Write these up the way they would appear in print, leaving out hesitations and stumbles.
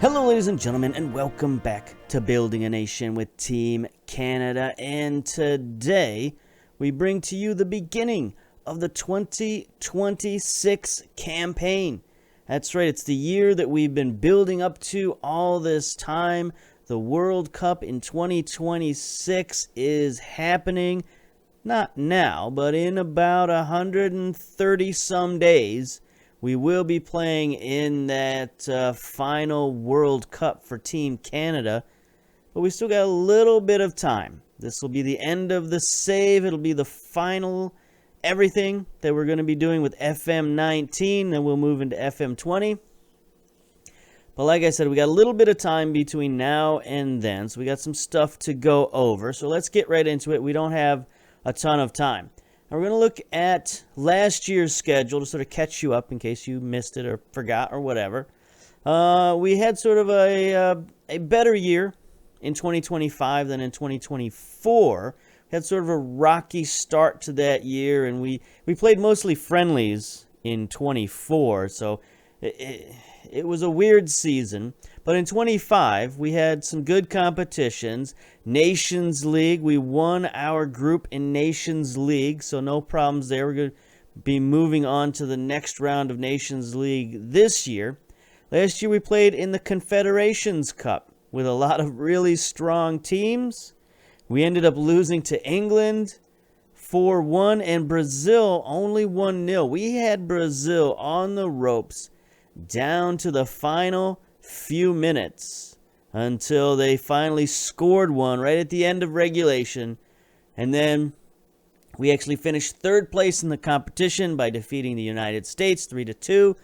Hello, ladies and gentlemen, and welcome back to Building a Nation with Team Canada. And today, we bring to you the beginning of the 2026 campaign. That's right, it's the year that we've been building up to all this time. The World Cup in 2026 is happening, not now, but in about 130 some days. We will be playing in that final World Cup for Team Canada, but we still got a little bit of time. This will be the end of the save. It'll be the final everything that we're going to be doing with FM19, then we'll move into FM20. But like I said, we got a little bit of time between now and then, so we got some stuff to go over. So let's get right into it. We don't have a ton of time. Now we're going to look at last year's schedule to sort of catch you up in case you missed it or forgot or whatever. We had sort of a better year in 2025 than in 2024. We had sort of a rocky start to that year, and we played mostly friendlies in 24, so it was a weird season. But in 25, we had some good competitions. Nations League, we won our group in Nations League, so no problems there. We're going to be moving on to the next round of Nations League this year. Last year, we played in the Confederations Cup with a lot of really strong teams. We ended up losing to England 4-1, and Brazil only 1-0. We had Brazil on the ropes down to the final few minutes until they finally scored one right at the end of regulation. And then we actually finished third place in the competition by defeating the United States 3-2.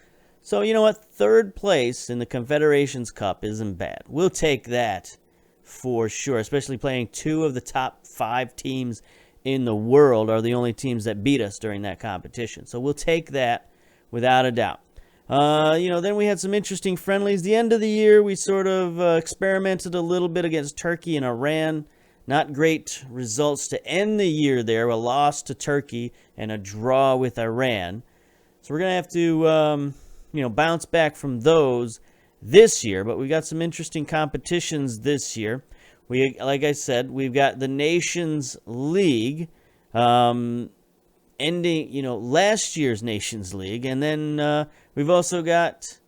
So you know what? Third place in the Confederations Cup isn't bad. We'll take that for sure, especially playing two of the top 5 teams in the world are the only teams that beat us during that competition. So we'll take that without a doubt. Then we had some interesting friendlies. The end of the year, we sort of experimented a little bit against Turkey and Iran. Not great results to end the year there. A loss to Turkey and a draw with Iran. So we're going to have to, bounce back from those this year. But we got some interesting competitions this year. Like I said, we've got the Nations League ending, last year's Nations League, and then we've also got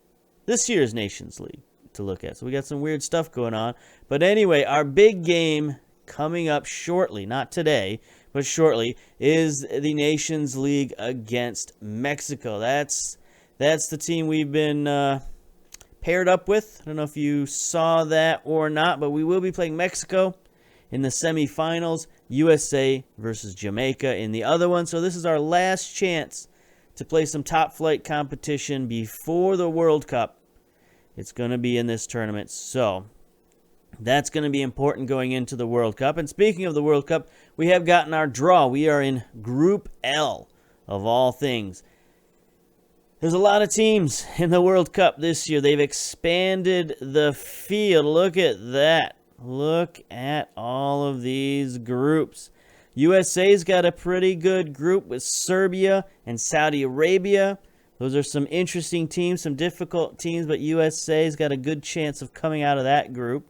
this year's Nations League to look at. So we got some weird stuff going on. But anyway, our big game coming up shortly, not today, but shortly, is the Nations League against Mexico. That's the team we've been paired up with. I don't know if you saw that or not, but we will be playing Mexico in the semifinals, USA versus Jamaica in the other one. So this is our last chance to play some top flight competition before the World Cup. It's going to be in this tournament. So that's going to be important going into the World Cup. And speaking of the World Cup, we have gotten our draw. We are in Group L of all things. There's a lot of teams in the World Cup this year. They've expanded the field. Look at that. Look at all of these groups. USA's got a pretty good group with Serbia and Saudi Arabia. Those are some interesting teams, some difficult teams, but USA's got a good chance of coming out of that group.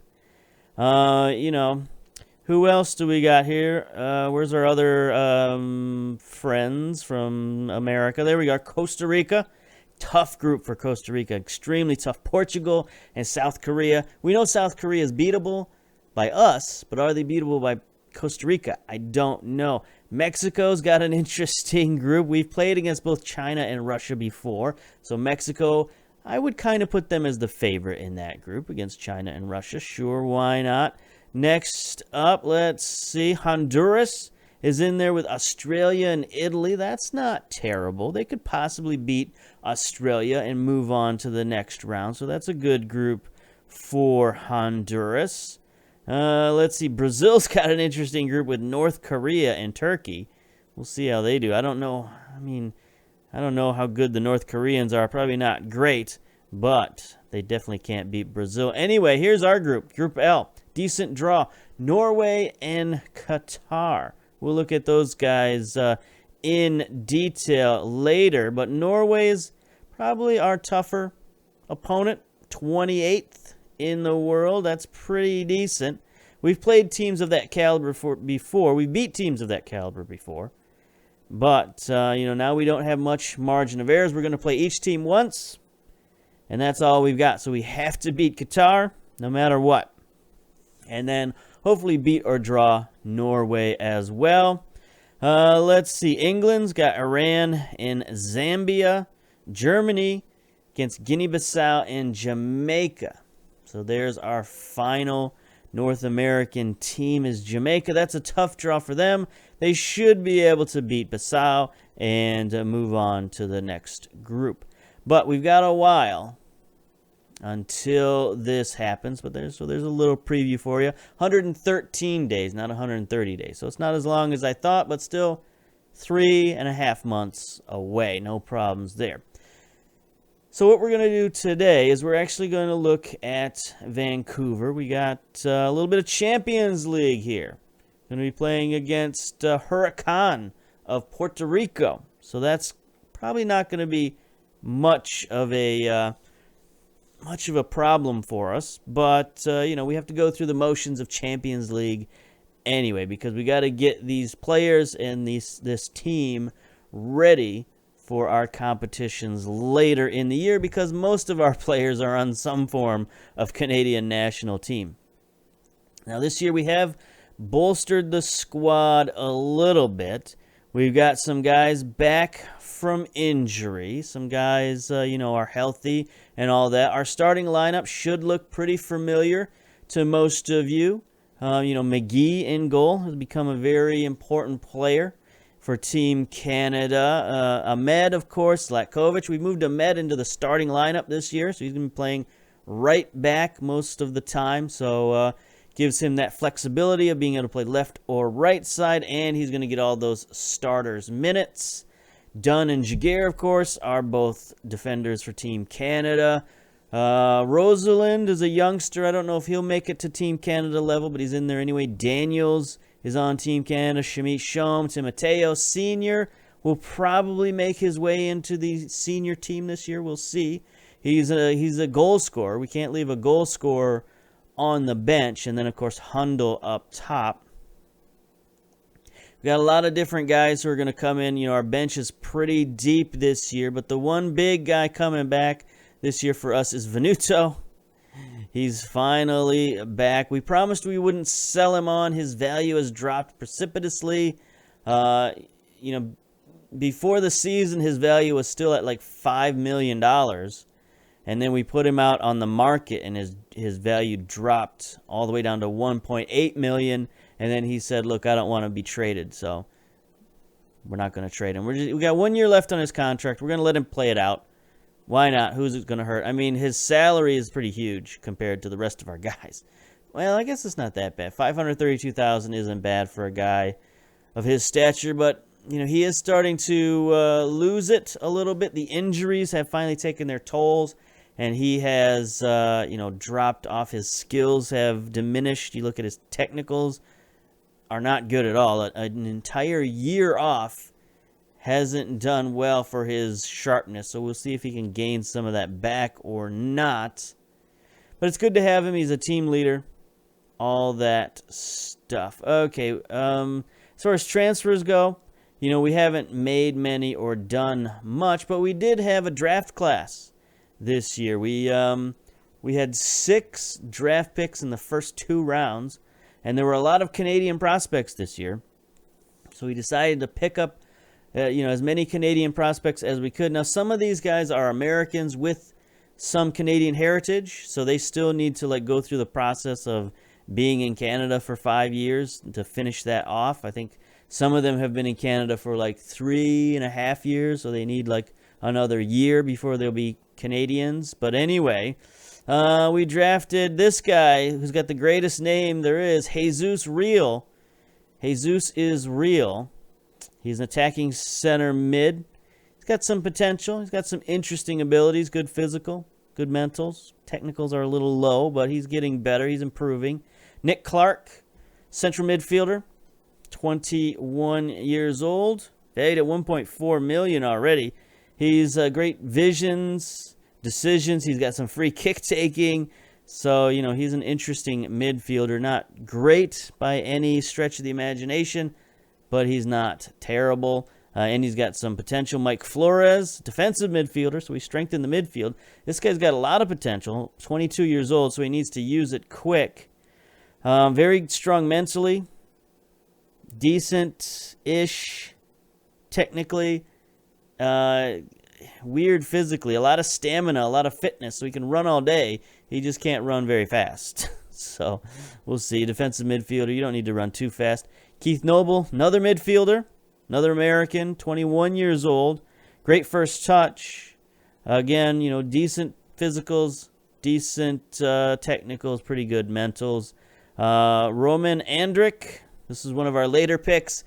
Who else do we got here? Where's our other friends from America? There we go, Costa Rica. Tough group for Costa Rica, extremely tough. Portugal and South Korea. We know South Korea is beatable by us, but are they beatable by Costa Rica? I don't know. Mexico's got an interesting group. We've played against both China and Russia before. So Mexico, I would kind of put them as the favorite in that group against China and Russia. Sure, why not? Next up, let's see. Honduras is in there with Australia and Italy. That's not terrible. They could possibly beat Australia and move on to the next round. So that's a good group for Honduras. Let's see. Brazil's got an interesting group with North Korea and Turkey. We'll see how they do. I don't know. I don't know how good the North Koreans are. Probably not great, but they definitely can't beat Brazil. Anyway, here's our group. Group L. Decent draw. Norway and Qatar. We'll look at those guys in detail later, but Norway is probably our tougher opponent. 28th in the world. That's pretty decent. We've played teams of that caliber before. We beat teams of that caliber before. But, now we don't have much margin of errors. We're going to play each team once, and that's all we've got. So we have to beat Qatar no matter what. And then hopefully beat or draw Norway as well. Let's see. England's got Iran and Zambia. Germany against Guinea-Bissau and Jamaica. So there's our final North American team is Jamaica. That's a tough draw for them. They should be able to beat Bissau and move on to the next group. But we've got a while until this happens. But there's a little preview for you. 113 days, not 130 days. So it's not as long as I thought, but still 3.5 months away. No problems there. So what we're going to do today is we're actually going to look at Vancouver. We got a little bit of Champions League here. Going to be playing against HURACAN of Puerto Rico. So that's probably not going to be much of a problem for us. But, we have to go through the motions of Champions League anyway, because we got to get these players and this team ready for our competitions later in the year, because most of our players are on some form of Canadian national team. Now this year we have bolstered the squad a little bit. We've got some guys back from injury. Some guys, are healthy and all that. Our starting lineup should look pretty familiar to most of you. McGee in goal has become a very important player for Team Canada. Ahmed, of course, Latkovic. We moved Ahmed into the starting lineup this year, so he's going to be playing right back most of the time. So gives him that flexibility of being able to play left or right side, and he's going to get all those starters minutes. Dunn and Jaguar, of course, are both defenders for Team Canada. Rosalind is a youngster. I don't know if he'll make it to Team Canada level, but he's in there anyway. Daniels is on Team Canada. Shamit Shom, Timoteo Sr. will probably make his way into the senior team this year. We'll see. He's a goal scorer. We can't leave a goal scorer on the bench. And then, of course, Hundle up top. We got a lot of different guys who are going to come in. Our bench is pretty deep this year, but the one big guy coming back this year for us is Venuto. He's finally back. We promised we wouldn't sell him on. His value has dropped precipitously. Before the season, his value was still at like $5 million. And then we put him out on the market, and his value dropped all the way down to $1.8 million. And then he said, look, I don't want to be traded, so we're not going to trade him. We got 1 year left on his contract. We're going to let him play it out. Why not? Who's it going to hurt? I mean, his salary is pretty huge compared to the rest of our guys. Well, I guess it's not that bad. $532,000 isn't bad for a guy of his stature, but he is starting to lose it a little bit. The injuries have finally taken their tolls, and he has dropped off. His skills have diminished. You look at his technicals, are not good at all. An entire year off hasn't done well for his sharpness, so we'll see if he can gain some of that back or not. But it's good to have him. He's a team leader, all that stuff. Okay, as far as transfers go, we haven't made many or done much, but we did have a draft class this year. We had 6 draft picks in the first 2 rounds, and there were a lot of Canadian prospects this year, so we decided to pick up as many Canadian prospects as we could. Now, some of these guys are Americans with some Canadian heritage, so they still need to go through the process of being in Canada for 5 years to finish that off. I think some of them have been in Canada for 3.5 years, so they need another year before they'll be Canadians. But anyway, we drafted this guy who's got the greatest name there is, Jesus Real. Jesus is real. He's an attacking center mid. He's got some potential. He's got some interesting abilities. Good physical, good mentals. Technicals are a little low, but he's getting better. He's improving. Nick Clark, central midfielder, 21 years old. Valued at $1.4 million already. He's great visions, decisions. He's got some free kick taking. So, he's an interesting midfielder. Not great by any stretch of the imagination, but he's not terrible. And he's got some potential. Mike Flores, defensive midfielder, so we strengthened the midfield. This guy's got a lot of potential. 22 years old, so he needs to use it quick. Very strong mentally. Decent-ish technically. Weird physically. A lot of stamina, a lot of fitness, so he can run all day. He just can't run very fast. So we'll see. Defensive midfielder, you don't need to run too fast. Keith Noble, another midfielder. Another American, 21 years old. Great first touch. Again, decent physicals, decent technicals, pretty good mentals. Roman Andrick. This is one of our later picks.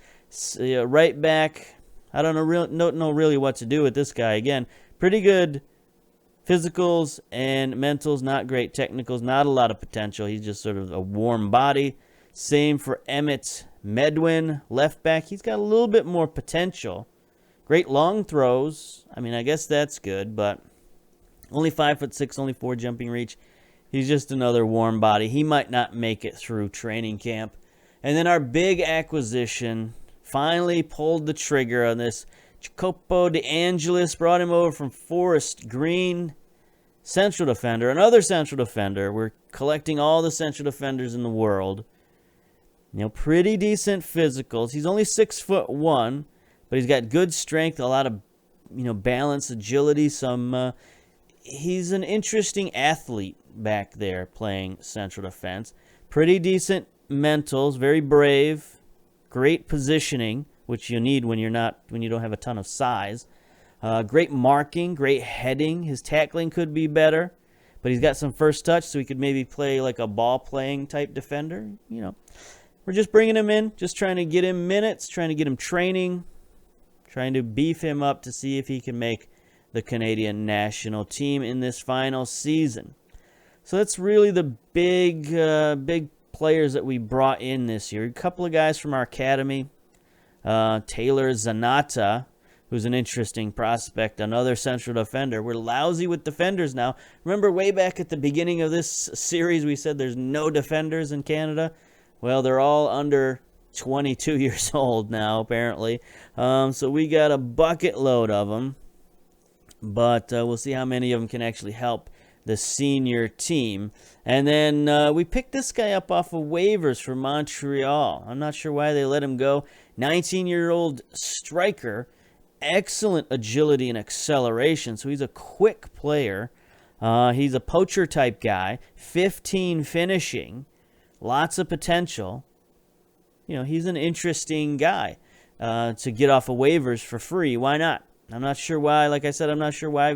Right back. I don't know really what to do with this guy. Again, pretty good physicals and mentals, not great technicals, not a lot of potential. He's just sort of a warm body. Same for Emmett Medwin, left back. He's got a little bit more potential. Great long throws. I guess that's good, but only 5'6", only 4 jumping reach. He's just another warm body. He might not make it through training camp. And then our big acquisition, finally pulled the trigger on this. Jacopo De Angelis, brought him over from Forest Green. Central defender, another central defender. We're collecting all the central defenders in the world. Pretty decent physicals. He's only 6'1", but he's got good strength, a lot of, balance, agility. He's an interesting athlete back there playing central defense. Pretty decent mentals, very brave, great positioning, which you need when you don't have a ton of size. Great marking, great heading. His tackling could be better, but he's got some first touch, so he could maybe play like a ball-playing type defender. We're just bringing him in, just trying to get him minutes, trying to get him training, trying to beef him up to see if he can make the Canadian national team in this final season. So that's really the big players that we brought in this year. A couple of guys from our academy. Taylor Zanata, who's an interesting prospect, another central defender. We're lousy with defenders now. Remember way back at the beginning of this series we said there's no defenders in Canada? Well, they're all under 22 years old now, apparently. So we got a bucket load of them. But we'll see how many of them can actually help the senior team. And then we picked this guy up off of waivers from Montreal. I'm not sure why they let him go. 19-year-old striker. Excellent agility and acceleration. So he's a quick player. He's a poacher type guy. 15 finishing. Lots of potential. He's an interesting guy to get off of waivers for free. Why not? I'm not sure why. Like I said, I'm not sure why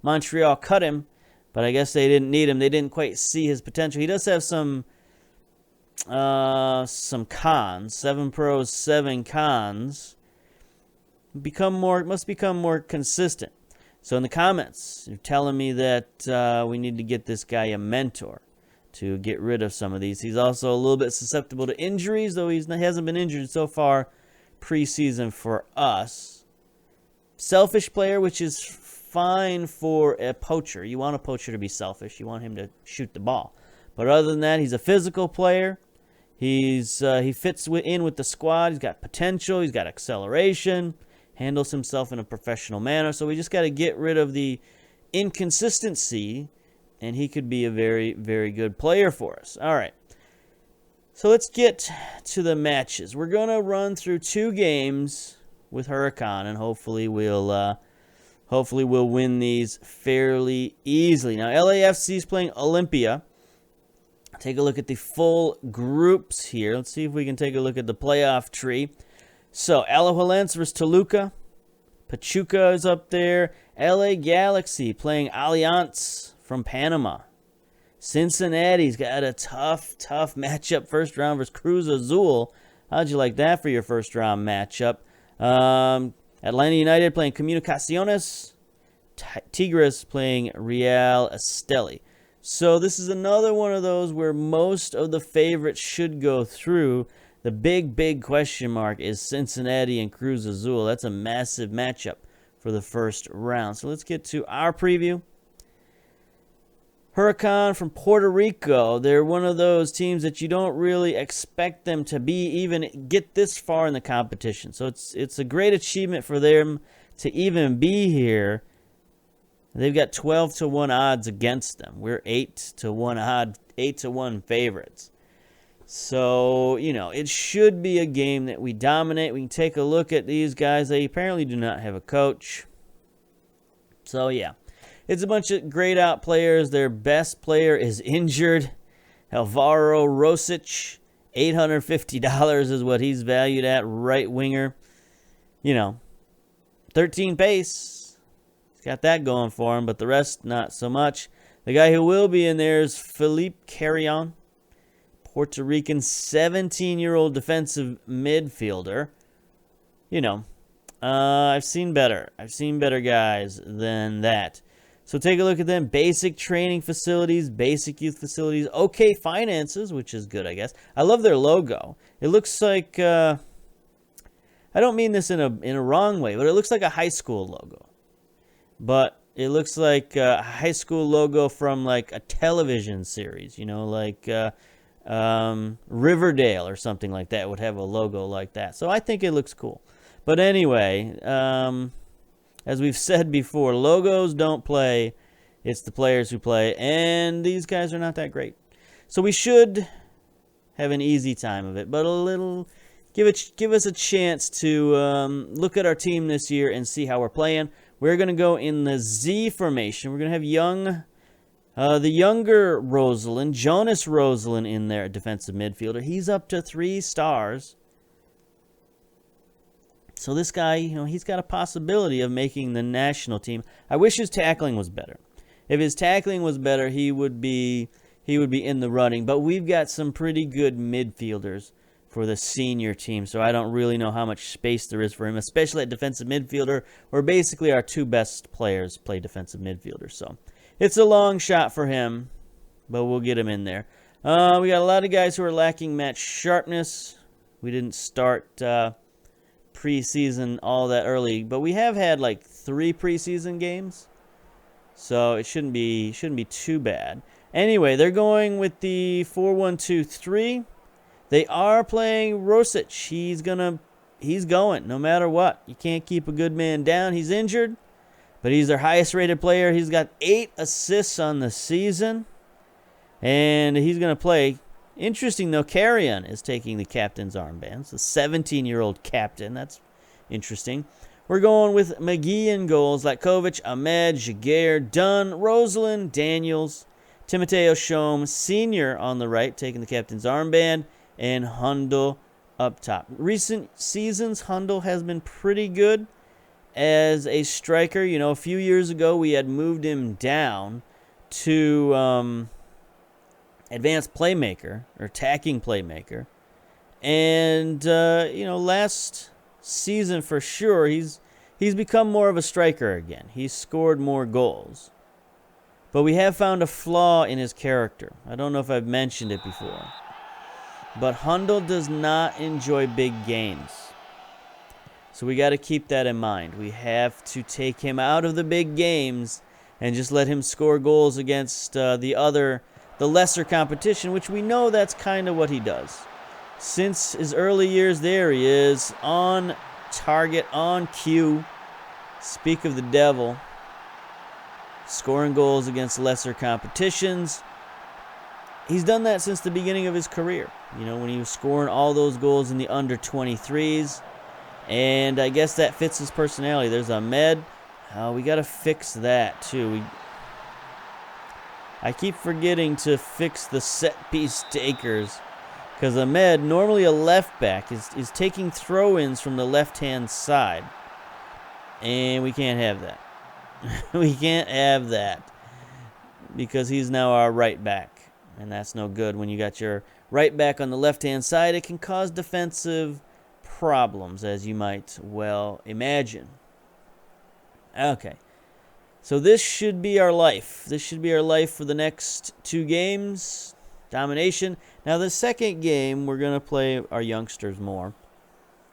Montreal cut him, but I guess they didn't need him. They didn't quite see his potential. He does have some cons. 7 pros, 7 cons. Must become more consistent. So in the comments, you're telling me that we need to get this guy a mentor to get rid of some of these. He's also a little bit susceptible to injuries, though he hasn't been injured so far preseason for us. Selfish player, which is fine for a poacher. You want a poacher to be selfish. You want him to shoot the ball. But other than that, he's a physical player. He fits in with the squad. He's got potential. He's got acceleration. Handles himself in a professional manner. So we just got to get rid of the inconsistency, and he could be a very, very good player for us. All right. So let's get to the matches. We're going to run through 2 games with HURACAN, and hopefully we'll win these fairly easily. Now, LAFC is playing Olympia. Take a look at the full groups here. Let's see if we can take a look at the playoff tree. So, Alajuelense versus Toluca. Pachuca is up there. LA Galaxy playing Alliance from Panama. Cincinnati's got a tough matchup. First round versus Cruz Azul. How'd you like that for your first round matchup? Atlanta United playing Comunicaciones. Tigres playing Real Esteli. So this is another one of those where most of the favorites should go through. The big question mark is Cincinnati and Cruz Azul. That's a massive matchup for the first round. So let's get to our preview. HURACAN from Puerto Rico. They're one of those teams that you don't really expect them to be even get this far in the competition. So it's a great achievement for them to even be here. They've got 12-1 odds against them. We're 8-1 odd, 8-1 favorites. So, it should be a game that we dominate. We can take a look at these guys. They apparently do not have a coach. So, yeah. It's a bunch of grayed out players. Their best player is injured. Alvaro Rosic, $850 is what he's valued at, right winger. 13 pace. He's got that going for him, but the rest, not so much. The guy who will be in there is Felipe Carrion, Puerto Rican 17-year-old defensive midfielder. I've seen better. I've seen better guys than that. So take a look at them. Basic training facilities, basic youth facilities, okay finances, which is good, I guess. I love their logo. It looks like, I don't mean this in a wrong way, but it looks like a high school logo. But it looks like a high school logo from like a television series, like Riverdale or something like that would have a logo like that. So I think it looks cool. But anyway, as we've said before, logos don't play. It's the players who play. And these guys are not that great. So we should have an easy time of it. But give us a chance to look at our team this year and see how we're playing. We're going to go in the Z formation. We're going to have the younger Rosalind, Jonas Rosalind, in there, defensive midfielder. He's up to 3 stars. So this guy, he's got a possibility of making the national team. I wish his tackling was better. If his tackling was better, he would be in the running. But we've got some pretty good midfielders for the senior team, so I don't really know how much space there is for him, especially at defensive midfielder, where basically our 2 best players play defensive midfielder. So it's a long shot for him, but we'll get him in there. We got a lot of guys who are lacking match sharpness. We didn't start preseason all that early, but we have had like 3 preseason games, so it shouldn't be too bad. Anyway, they're going with the 4-1-2-3. They are playing Rosic. He's going no matter what. You can't keep a good man down. He's injured, but he's their highest rated player. He's got 8 assists on the season, and he's going to play. Interesting, though, Carrion is taking the captain's armband. It's a 17-year-old captain. That's interesting. We're going with McGee in goals. Latkovic, Ahmed, Jaguar, Dunn, Rosalind, Daniels, Timoteo Shome, Sr. on the right, taking the captain's armband, and Hundle up top. Recent seasons, Hundle has been pretty good as a striker. A few years ago, we had moved him down to advanced playmaker or attacking playmaker, and last season for sure he's become more of a striker again. He's scored more goals, but we have found a flaw in his character. I don't know if I've mentioned it before, but Hundle does not enjoy big games, so we got to keep that in mind. We have to take him out of the big games and just let him score goals against the lesser competition, which we know that's kind of what he does. Since his early years, there he is, on target, on cue. Speak of the devil. Scoring goals against lesser competitions. He's done that since the beginning of his career. When he was scoring all those goals in the under-23s. And I guess that fits his personality. There's Ahmed. We got to fix that, too. I keep forgetting to fix the set-piece takers, because Ahmed, normally a left back, is taking throw-ins from the left-hand side. And we can't have that. We can't have that, because he's now our right back. And that's no good. When you got your right back on the left-hand side, it can cause defensive problems, as you might well imagine. Okay. So this should be our life. This should be our life for the next 2 games. Domination. Now, the second game, we're going to play our youngsters more.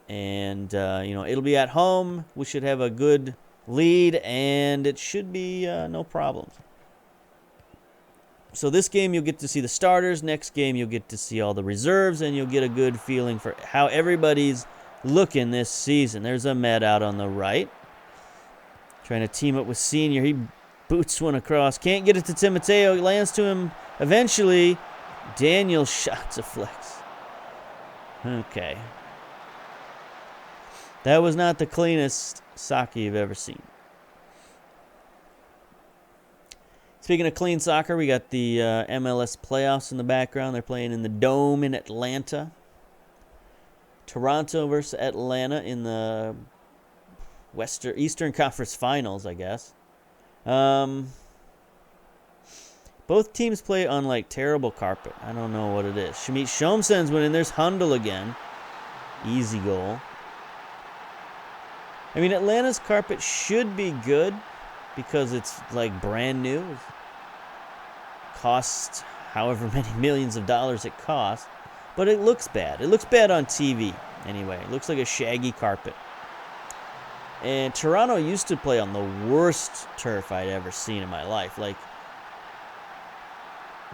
And, it'll be at home. We should have a good lead, and it should be no problems. So this game you'll get to see the starters. Next game you'll get to see all the reserves, and you'll get a good feeling for how everybody's looking this season. There's Ahmed out on the right, trying to team up with Senior. He boots one across. Can't get it to Timoteo. He lands to him eventually. Daniel's shot to flex. Okay. That was not the cleanest soccer you've ever seen. Speaking of clean soccer, we got the MLS playoffs in the background. They're playing in the Dome in Atlanta. Toronto versus Atlanta in the Eastern Conference Finals, I guess. Both teams play on, like, terrible carpet. I don't know what it is. Shamit Shom sends one in. There's Hundle again. Easy goal. I mean, Atlanta's carpet should be good because it's, like, brand new. Costs however many millions of dollars it costs. But it looks bad. It looks bad on TV, anyway. It looks like a shaggy carpet. And Toronto used to play on the worst turf I'd ever seen in my life. Like,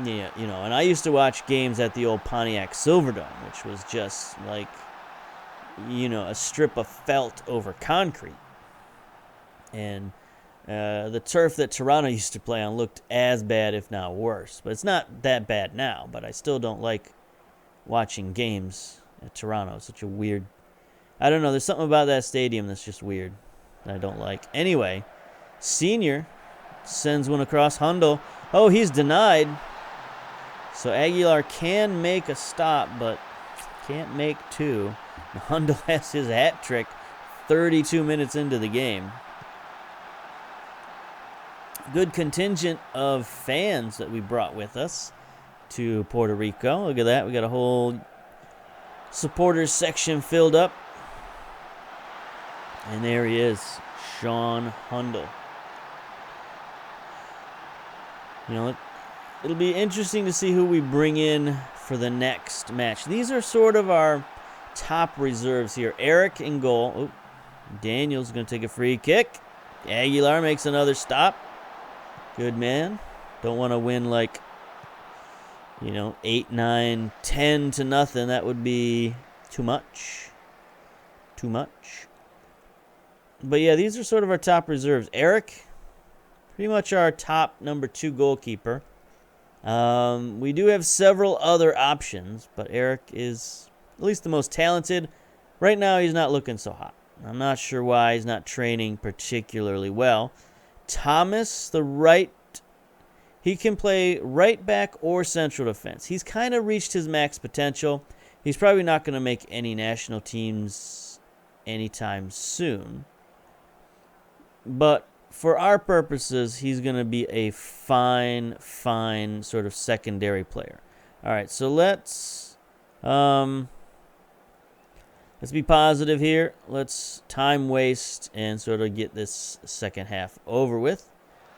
yeah, you know, and I used to watch games at the old Pontiac Silverdome, which was just like, you know, a strip of felt over concrete. And the turf that Toronto used to play on looked as bad, if not worse. But it's not that bad now, but I still don't like watching games at Toronto. It's such a weird, I don't know, there's something about that stadium that's just weird that I don't like. Anyway, Senior sends one across. Hundle. Oh, he's denied. So Aguilar can make a stop, but can't make two. Hundle has his hat trick 32 minutes into the game. Good contingent of fans that we brought with us to Puerto Rico. Look at that. We got a whole supporters section filled up. And there he is, Sean Hundle. You know, it'll be interesting to see who we bring in for the next match. These are sort of our top reserves here. Eric in goal. Oh, Daniel's going to take a free kick. Aguilar makes another stop. Good man. Don't want to win like, you know, 8, 9, 10 to nothing. That would be too much. Too much. But yeah, these are sort of our top reserves. Eric, pretty much our top number 2 goalkeeper. We do have several other options, but Eric is at least the most talented. Right now, he's not looking so hot. I'm not sure why he's not training particularly well. Thomas, the right, he can play right back or central defense. He's kind of reached his max potential. He's probably not going to make any national teams anytime soon. But for our purposes, he's going to be a fine sort of secondary player. All right, so let's be positive here. Let's time waste and sort of get this second half over with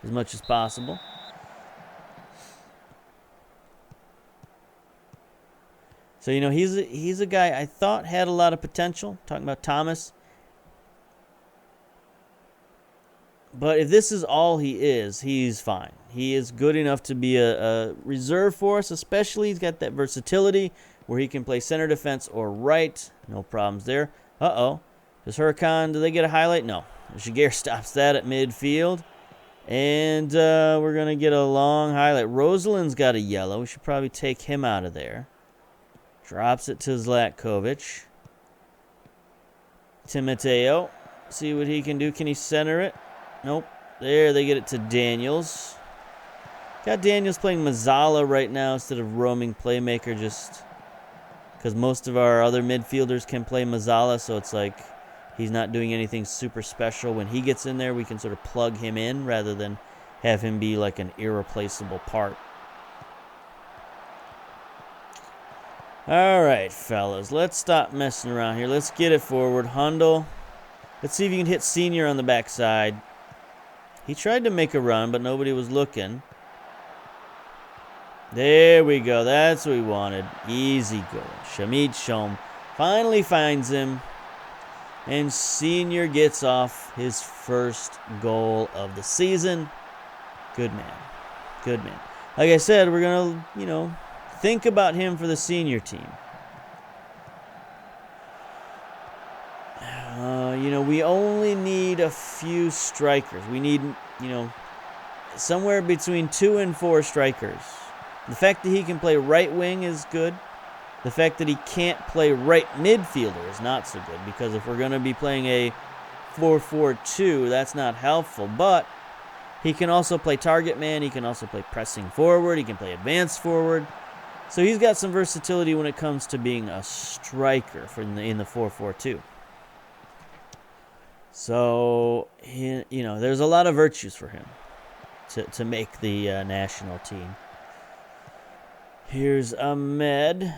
as much as possible. So, you know, he's a guy I thought had a lot of potential. Talking about Thomas. But if this is all he is, he's fine. He is good enough to be a reserve for us, especially he's got that versatility where he can play center defense or right. No problems there. Uh-oh. Does HURACAN, do they get a highlight? No. Jaguar stops that at midfield. And we're going to get a long highlight. Rosalin's got a yellow. We should probably take him out of there. Drops it to Zlatkovic. Timoteo. See what he can do. Can he center it? Nope. There, they get it to Daniels. Got Daniels playing Mazzala right now instead of roaming playmaker just because most of our other midfielders can play Mazzala, so it's like he's not doing anything super special. When he gets in there, we can sort of plug him in rather than have him be like an irreplaceable part. All right, fellas, let's stop messing around here. Let's get it forward. Hundle. Let's see if you can hit Senior on the backside. He tried to make a run, but nobody was looking. There we go. That's what we wanted. Easy goal. Shamit Shom finally finds him. And Senior gets off his first goal of the season. Good man. Good man. like I said, we're going to, think about him for the senior team. We only need a few strikers. We need, somewhere between 2 and 4 strikers. The fact that he can play right wing is good. The fact that he can't play right midfielder is not so good, because if we're going to be playing a 4-4-2, that's not helpful. But he can also play target man. He can also play pressing forward. He can play advanced forward. So he's got some versatility when it comes to being a striker in the 4-4-2. So, there's a lot of virtues for him to make the national team. Here's Ahmed.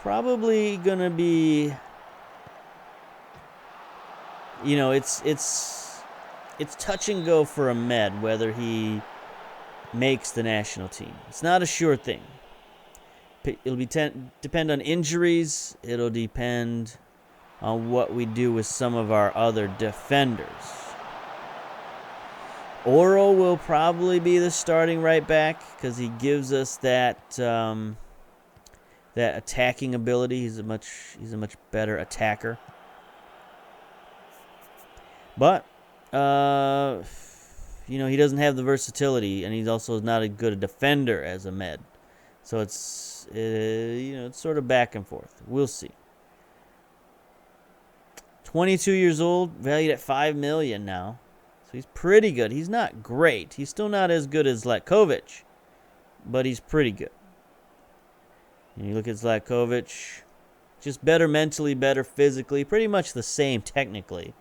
Probably going to be, it's touch and go for Ahmed whether he makes the national team. It's not a sure thing. It'll depend on injuries. It'll depend on what we do with some of our other defenders. Oro will probably be the starting right back because he gives us that attacking ability. He's a much better attacker. But he doesn't have the versatility, and he's also not as good a defender as Ahmed. So it's it's sort of back and forth. We'll see. 22 years old, valued at $5 million now. So he's pretty good. He's not great. He's still not as good as Zlatkovic, but he's pretty good. And you look at Zlatkovic, just better mentally, better physically, pretty much the same technically.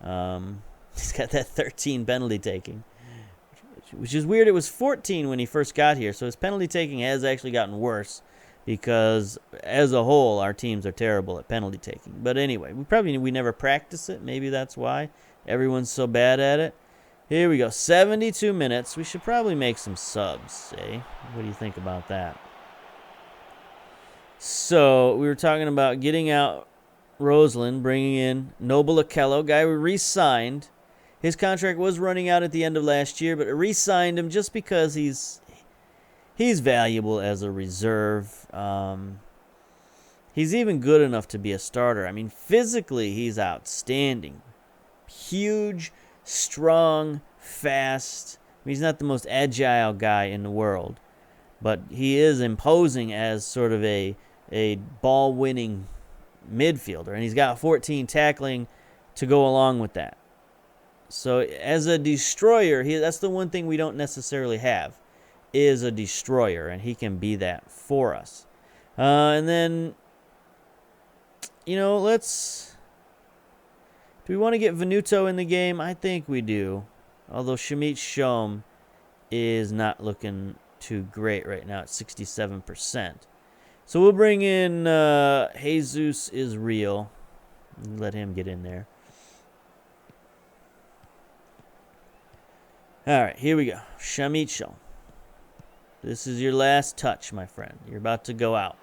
He's got that 13 penalty taking, which is weird. It was 14 when he first got here, so his penalty taking has actually gotten worse because as a whole, our teams are terrible at penalty taking. But anyway, we never practice it. Maybe that's why everyone's so bad at it. Here we go, 72 minutes. We should probably make some subs, eh? What do you think about that? So we were talking about getting out Roseland, bringing in Noble Okello, guy we re-signed. His contract was running out at the end of last year, but I re-signed him just because he's valuable as a reserve. He's even good enough to be a starter. I mean, physically, he's outstanding. Huge, strong, fast. I mean, he's not the most agile guy in the world, but he is imposing as sort of a ball-winning midfielder, and he's got 14 tackling to go along with that. So as a destroyer, that's the one thing we don't necessarily have, is a destroyer, and he can be that for us. And then, do we want to get Venuto in the game? I think we do, although Shamit Shom is not looking too great right now at 67%. So we'll bring in Jesus is real. Let him get in there. All right, here we go. Shamit Shom. This is your last touch, my friend. You're about to go out.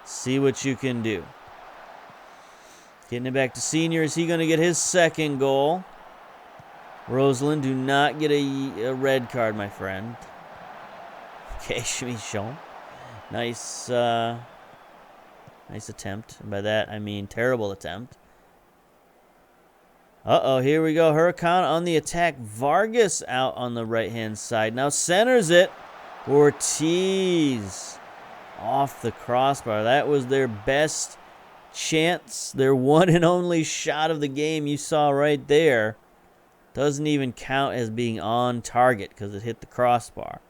See what you can do. Getting it back to Senior. Is he going to get his second goal? Roseland, do not get a red card, my friend. Okay, Shamit Shom. Nice attempt. And by that, I mean terrible attempt. Here we go. HURACAN on the attack. Vargas out on the right-hand side. Now centers it. Ortiz off the crossbar. That was their best chance. Their one and only shot of the game you saw right there. Doesn't even count as being on target because it hit the crossbar.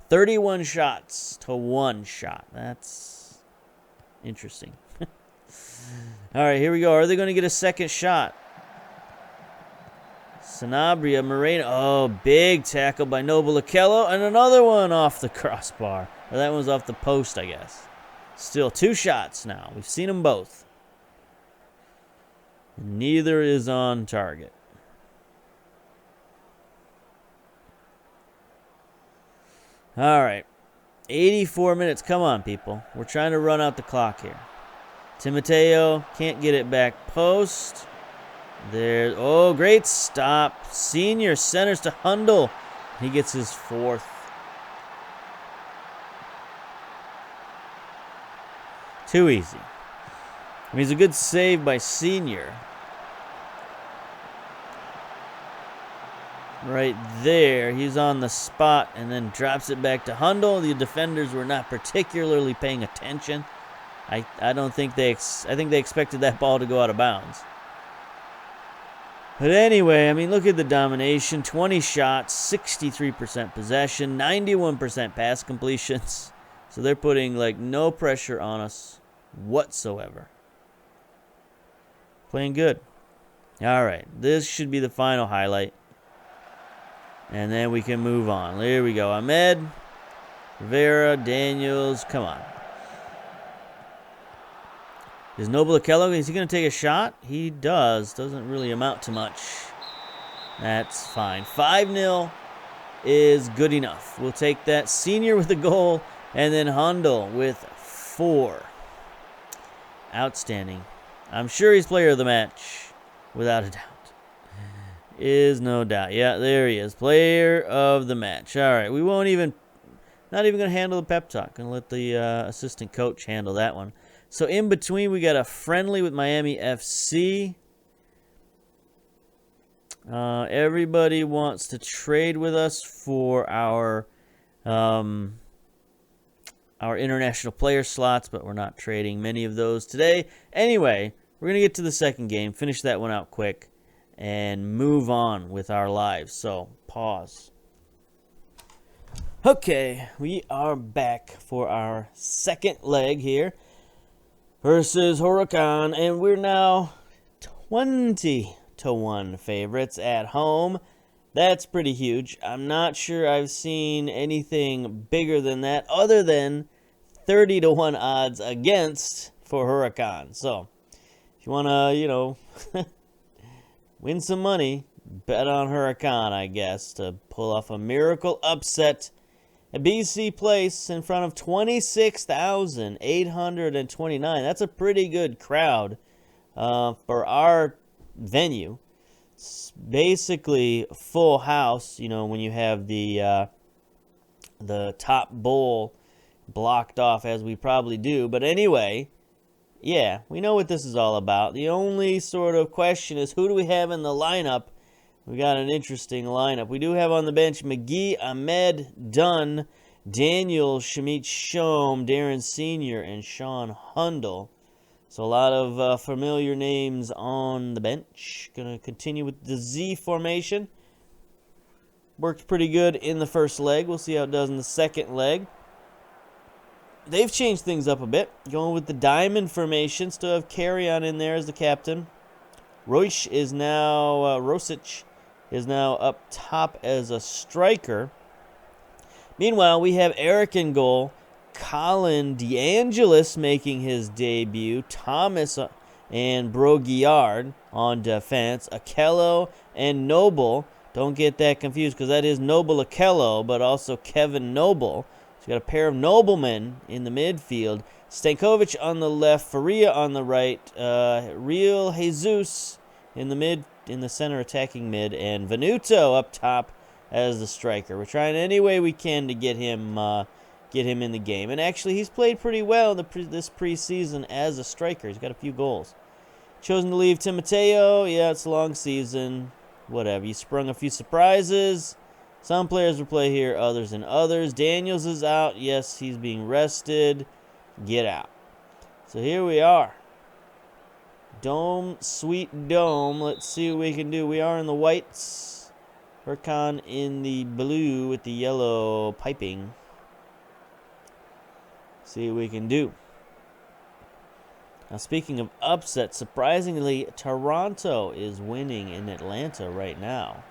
31 shots to 1 shot. That's interesting. All right, here we go. Are they going to get a second shot? Sanabria, Moreno. Oh, big tackle by Noble Okello. And another one off the crossbar. Or that one's off the post, I guess. Still 2 shots now. We've seen them both. Neither is on target. All right. 84 minutes. Come on, people. We're trying to run out the clock here. Timoteo can't get it back post. There. Oh, great stop. Senior centers to Hundle. He gets his 4th. Too easy. I mean, it's a good save by Senior. Right there. He's on the spot and then drops it back to Hundle. The defenders were not particularly paying attention. I don't think I think they expected that ball to go out of bounds. But anyway, I mean, look at the domination. 20 shots, 63% possession, 91% pass completions. So they're putting, like, no pressure on us whatsoever. Playing good. All right, this should be the final highlight. And then we can move on. There we go. Ahmed, Rivera, Daniels, come on. Is Noble Okello, is he going to take a shot? He does. Doesn't really amount to much. That's fine. 5-0 is good enough. We'll take that. Senior with a goal, and then Hundle with 4. Outstanding. I'm sure he's player of the match, without a doubt. Is no doubt. Yeah, there he is. Player of the match. All right, we won't even, not even going to handle the pep talk. Going to let the assistant coach handle that one. So in between, we got a friendly with Miami FC. Everybody wants to trade with us for our international player slots, but we're not trading many of those today. Anyway, we're going to get to the second game, finish that one out quick, and move on with our lives. So, pause. Okay, we are back for our second leg here versus Huracan, and we're now 20-1 favorites at home. That's pretty huge. I'm not sure I've seen anything bigger than that other than 30-1 odds against for Huracan. So, if you want to, win some money, bet on Huracan, I guess, to pull off a miracle upset at BC Place in front of 26,829. That's a pretty good crowd for our venue. It's basically full house, when you have the top bowl blocked off, as we probably do. But anyway, yeah, we know what this is all about. The only sort of question is, who do we have in the lineup? We got an interesting lineup. We do have on the bench McGee, Ahmed, Dunn, Daniel, Shamit Shom, Darren Sr., and Sean Hundle. So a lot of familiar names on the bench. Going to continue with the Z formation. Worked pretty good in the first leg. We'll see how it does in the second leg. They've changed things up a bit. Going with the diamond formation. Still have Carrion in there as the captain. Rosic is now up top as a striker. Meanwhile, we have Eric in goal. Colin DeAngelis making his debut. Thomas and Broguillard on defense. Okello and Noble. Don't get that confused, because that is Noble Okello, but also Kevin Noble. So you got a pair of noblemen in the midfield. Stankovic on the left, Faria on the right, Real Jesus in the center attacking mid, and Venuto up top as the striker. We're trying any way we can to get him in the game. And actually, he's played pretty well this preseason as a striker. He's got a few goals. Chosen to leave Timoteo. Yeah, it's a long season. Whatever. You sprung a few surprises. Some players will play here, others and others. Daniels is out. Yes, he's being rested. Get out. So here we are. Dome, sweet dome. Let's see what we can do. We are in the whites. Huracan in the blue with the yellow piping. See what we can do. Now, speaking of upset, surprisingly, Toronto is winning in Atlanta right now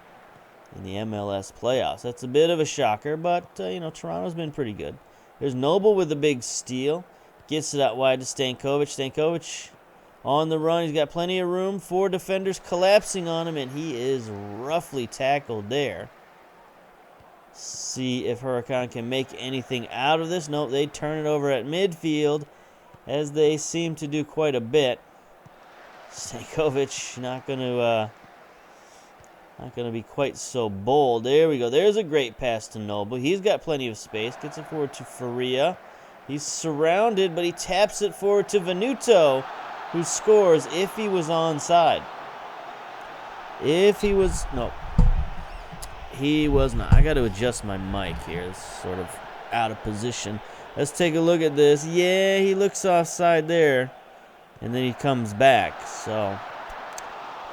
in the MLS playoffs. That's a bit of a shocker, but, Toronto's been pretty good. There's Noble with the big steal. Gets it out wide to Stankovic. Stankovic on the run. He's got plenty of room. 4 defenders collapsing on him, and he is roughly tackled there. See if Huracan can make anything out of this. Nope, they turn it over at midfield, as they seem to do quite a bit. Stankovic not going to Not going to be quite so bold. There we go. There's a great pass to Noble. He's got plenty of space. Gets it forward to Faria. He's surrounded, but he taps it forward to Venuto, who scores if he was onside. If he was... No. He was not. I got to adjust my mic here. It's sort of out of position. Let's take a look at this. Yeah, he looks offside there. And then he comes back. So,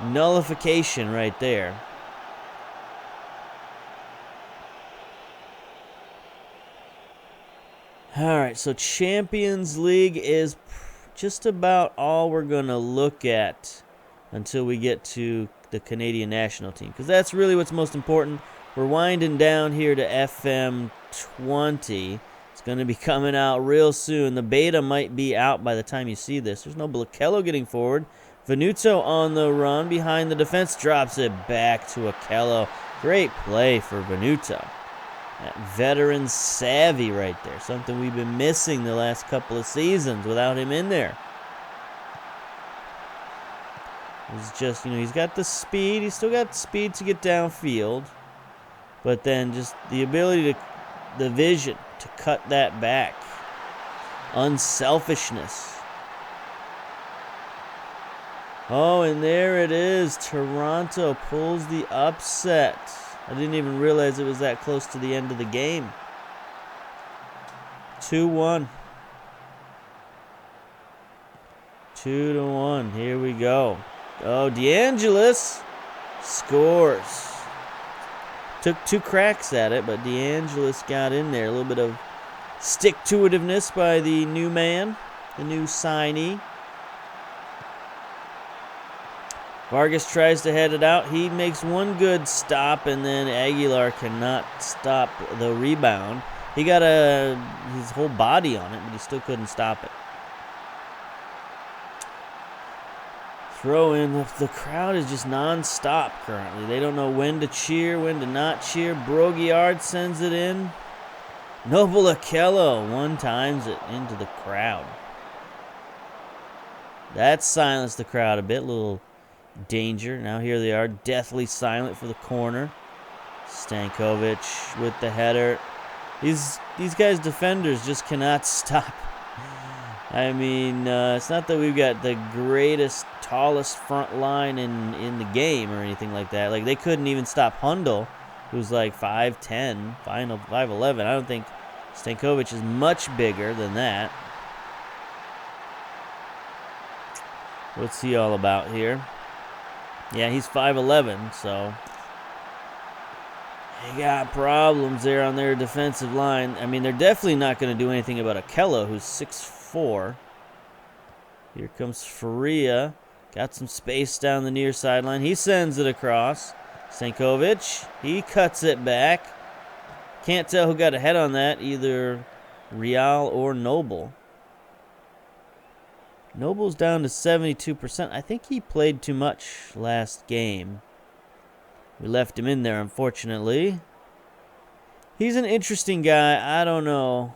nullification right there. Alright, so Champions League is just about all we're going to look at until we get to the Canadian national team. Because that's really what's most important. We're winding down here to FM20. It's going to be coming out real soon. The beta might be out by the time you see this. There's no Akello getting forward. Venuto on the run behind the defense. Drops it back to Akello. Great play for Venuto. That veteran savvy right there. Something we've been missing the last couple of seasons without him in there. It's just, he's got the speed. He's still got speed to get downfield. But then just the ability to, the vision to cut that back. Unselfishness. Oh, and there it is. Toronto pulls the upset. I didn't even realize it was that close to the end of the game. 2-1. 2-1. Here we go. Oh, DeAngelis scores. Took 2 cracks at it, but DeAngelis got in there. A little bit of stick-to-itiveness by the new man, the new signee. Vargas tries to head it out. He makes one good stop, and then Aguilar cannot stop the rebound. He got his whole body on it, but he still couldn't stop it. Throw in. The crowd is just non-stop currently. They don't know when to cheer, when to not cheer. Broguillard sends it in. Noble Akello one-times it into the crowd. That silenced the crowd a bit. Little danger. Now here they are, deathly silent for the corner. Stankovic with the header. These guys' defenders just cannot stop. I mean, it's not that we've got the greatest, tallest front line in the game or anything like that. Like, they couldn't even stop Hundle, who's like 5'10", 5'11". I don't think Stankovic is much bigger than that. What's he all about here? Yeah, he's 5'11", so they got problems there on their defensive line. I mean, they're definitely not going to do anything about Akello, who's 6'4". Here comes Faria. Got some space down the near sideline. He sends it across. Stankovic, he cuts it back. Can't tell who got ahead on that, either Real or Noble. Noble's down to 72%. I think he played too much last game. We left him in there, unfortunately. He's an interesting guy. I don't know.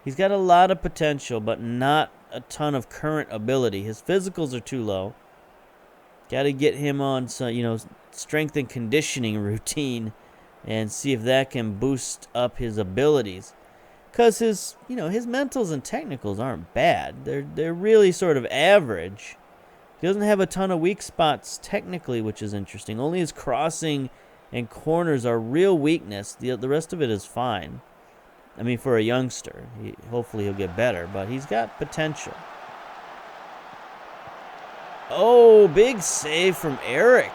He's got a lot of potential, but not a ton of current ability. His physicals are too low. Got to get him on some, strength and conditioning routine and see if that can boost up his abilities. Because his mentals and technicals aren't bad. They're really sort of average. He doesn't have a ton of weak spots technically, which is interesting. Only his crossing and corners are real weakness. The rest of it is fine. I mean, for a youngster, hopefully he'll get better, but he's got potential. Oh, big save from Eric.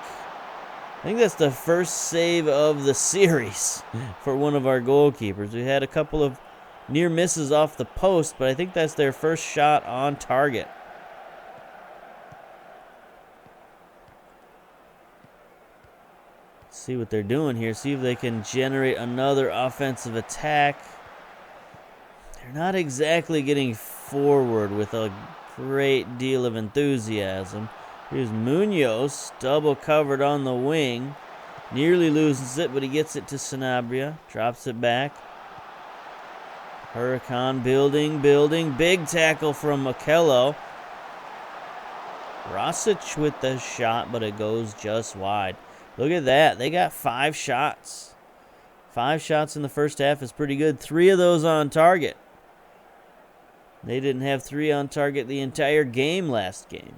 I think that's the first save of the series for one of our goalkeepers. We had a couple of near misses off the post, but I think that's their first shot on target. See what they're doing here. See if they can generate another offensive attack. They're not exactly getting forward with a great deal of enthusiasm. Here's Munoz, double covered on the wing. Nearly loses it, but he gets it to Sanabria. Drops it back. Huracan building. Big tackle from Akello. Rosic with the shot, but it goes just wide. Look at that. They got 5 shots. 5 shots in the first half is pretty good. 3 of those on target. They didn't have 3 on target the entire game last game.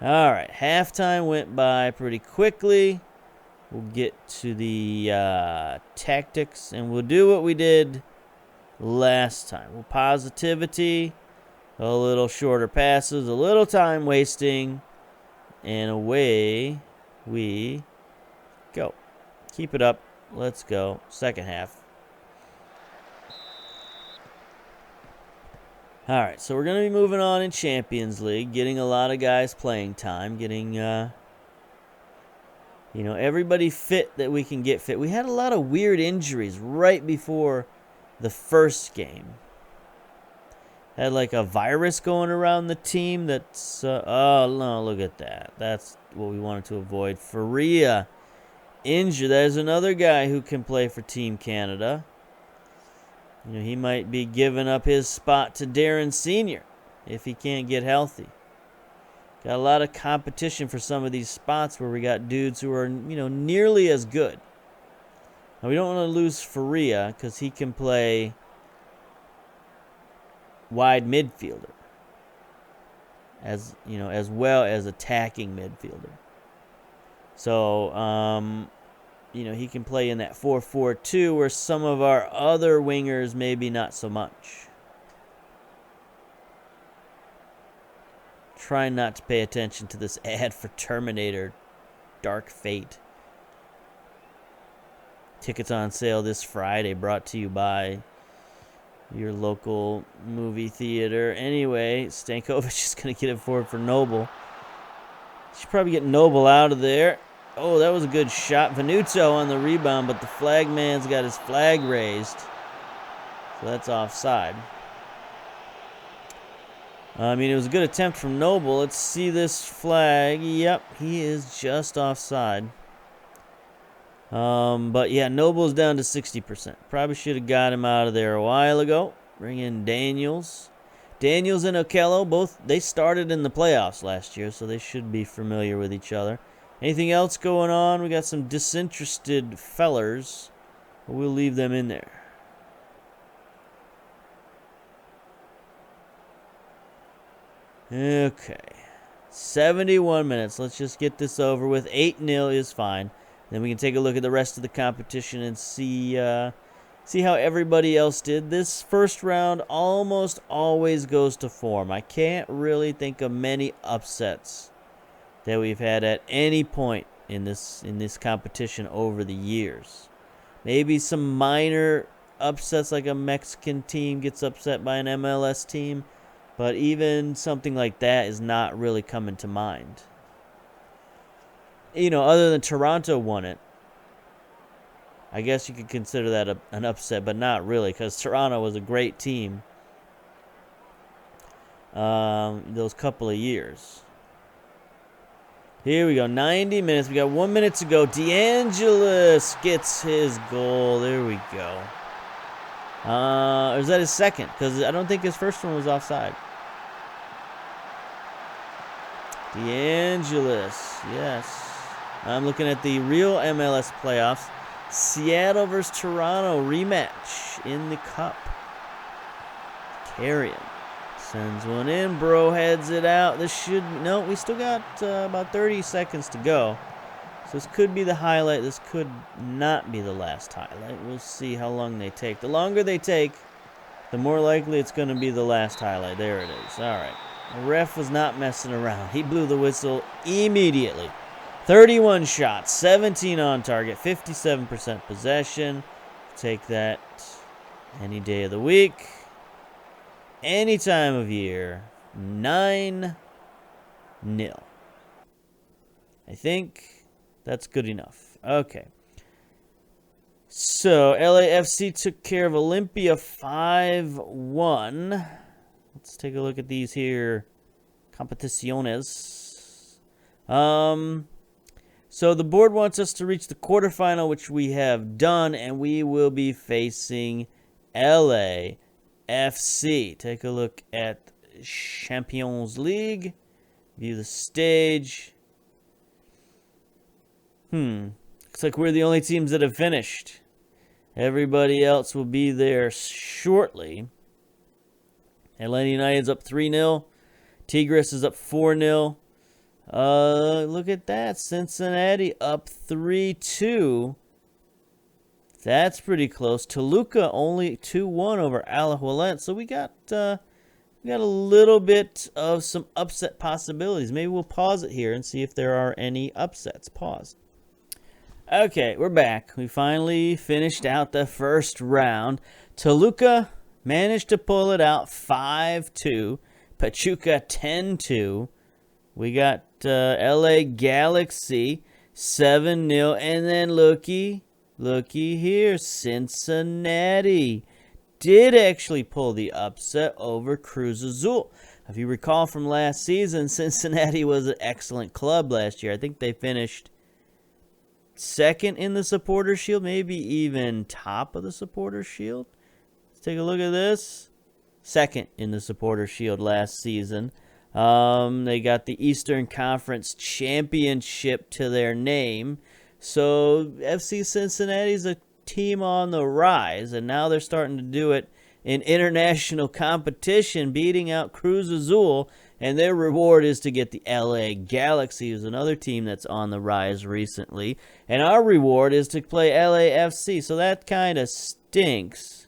All right, halftime went by pretty quickly. We'll get to the tactics, and we'll do what we did last time. We'll positivity, a little shorter passes, a little time wasting, and away we go. Keep it up. Let's go. Second half. All right, so we're going to be moving on in Champions League, getting a lot of guys playing time, getting, everybody fit that we can get fit. We had a lot of weird injuries right before the first game. Had like a virus going around the team that's, oh, no, look at that. That's what we wanted to avoid. Faria injured. There's another guy who can play for Team Canada. He might be giving up his spot to Darren Sr. if he can't get healthy. Got a lot of competition for some of these spots where we got dudes who are, nearly as good. Now, we don't want to lose Faria because he can play wide midfielder as well as attacking midfielder. So, he can play in that 4-4-2 where some of our other wingers maybe not so much. Try not to pay attention to this ad for Terminator Dark Fate. Tickets on sale this Friday, brought to you by your local movie theater. Anyway, Stankovic is going to get it forward for Noble. Should probably get Noble out of there. Oh, that was a good shot. Venuto on the rebound, but the flag man's got his flag raised. So that's offside. It was a good attempt from Noble. Let's see this flag. Yep, he is just offside. But yeah, Noble's down to 60%. Probably should have got him out of there a while ago. Bring in Daniels. Daniels and Okello, they started in the playoffs last year, so they should be familiar with each other. Anything else going on? We got some disinterested fellers, but we'll leave them in there. Okay. 71 minutes. Let's just get this over with. 8-0 is fine. Then we can take a look at the rest of the competition and see how everybody else did. This first round almost always goes to form. I can't really think of many upsets that we've had at any point in this competition over the years. Maybe some minor upsets, like a Mexican team gets upset by an MLS team, but even something like that is not really coming to mind. Other than Toronto won it, I guess you could consider that an upset, but not really, because Toronto was a great team those couple of years. Here we go, 90 minutes. We got 1 minute to go. DeAngelis gets his goal. There we go. Or is that his second? Because I don't think his first one was offside. DeAngelis, yes. I'm looking at the real MLS playoffs. Seattle versus Toronto rematch in the Cup. Carrion sends one in. Bro heads it out. We still got about 30 seconds to go. So this could be the highlight. This could not be the last highlight. We'll see how long they take. The longer they take, the more likely it's going to be the last highlight. There it is. All right. The ref was not messing around. He blew the whistle immediately. 31 shots, 17 on target, 57% possession. Take that any day of the week, any time of year. 9-0. I think that's good enough. Okay. So, LAFC took care of Olympia 5-1. Let's take a look at these here competiciones. So the board wants us to reach the quarterfinal, which we have done, and we will be facing LAFC. Take a look at Champions League. View the stage. Looks like we're the only teams that have finished. Everybody else will be there shortly. Atlanta United's up 3-0. Tigres is up 4-0. Look at that. Cincinnati up 3-2. That's pretty close. Toluca only 2-1 over Alajuelense. So we got a little bit of some upset possibilities. Maybe we'll pause it here and see if there are any upsets. Pause. Okay, we're back. We finally finished out the first round. Toluca managed to pull it out 5-2. Pachuca 10-2. We got LA Galaxy 7-0. And then looky here. Cincinnati did actually pull the upset over Cruz Azul. If you recall from last season, Cincinnati was an excellent club last year. I think they finished second in the Supporters' Shield, maybe even top of the Supporters' Shield. Let's take a look at this. Second in the Supporters' Shield last season. They got the Eastern Conference Championship to their name. So FC Cincinnati's a team on the rise, and now they're starting to do it in international competition, beating out Cruz Azul, and their reward is to get the LA Galaxy, who's another team that's on the rise recently, and our reward is to play LAFC. So that kind of stinks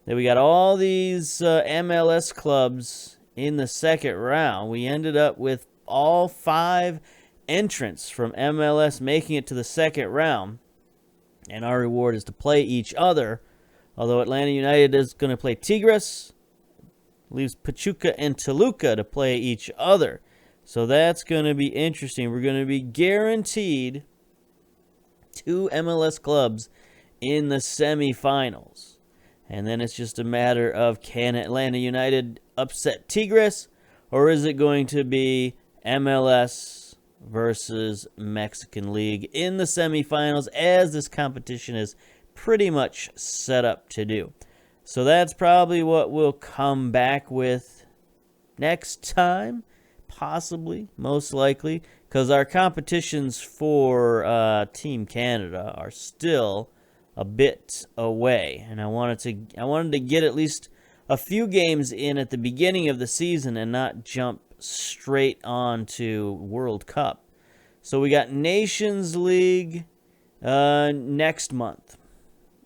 that we got all these MLS clubs in the second round. We ended up with all 5 entrants from MLS making it to the second round, and our reward is to play each other. Although Atlanta United is going to play Tigres, leaves Pachuca and Toluca to play each other. So that's going to be interesting. We're going to be guaranteed 2 MLS clubs in the semifinals. And then it's just a matter of, can Atlanta United upset Tigres, or is it going to be MLS versus Mexican League in the semifinals, as this competition is pretty much set up to do. So that's probably what we'll come back with next time, possibly, most likely, because our competitions for Team Canada are still a bit away, and I wanted to get at least a few games in at the beginning of the season and not jump straight on to World Cup. So we got Nations League next month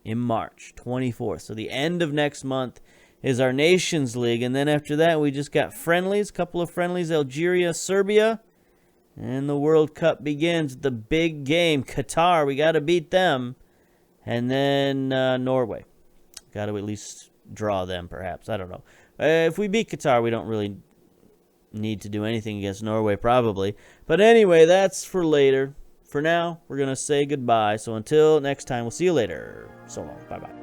in March 24th. So the end of next month is our Nations League, and then after that we just got friendlies, a couple of friendlies, Algeria, Serbia, and the World Cup begins. The big game, Qatar, we got to beat them, and then Norway. Got to at least draw them, perhaps. I don't know. If we beat Qatar, we don't really need to do anything against Norway, probably. But anyway, that's for later. For now, we're going to say goodbye. So until next time, we'll see you later. So long. Bye-bye.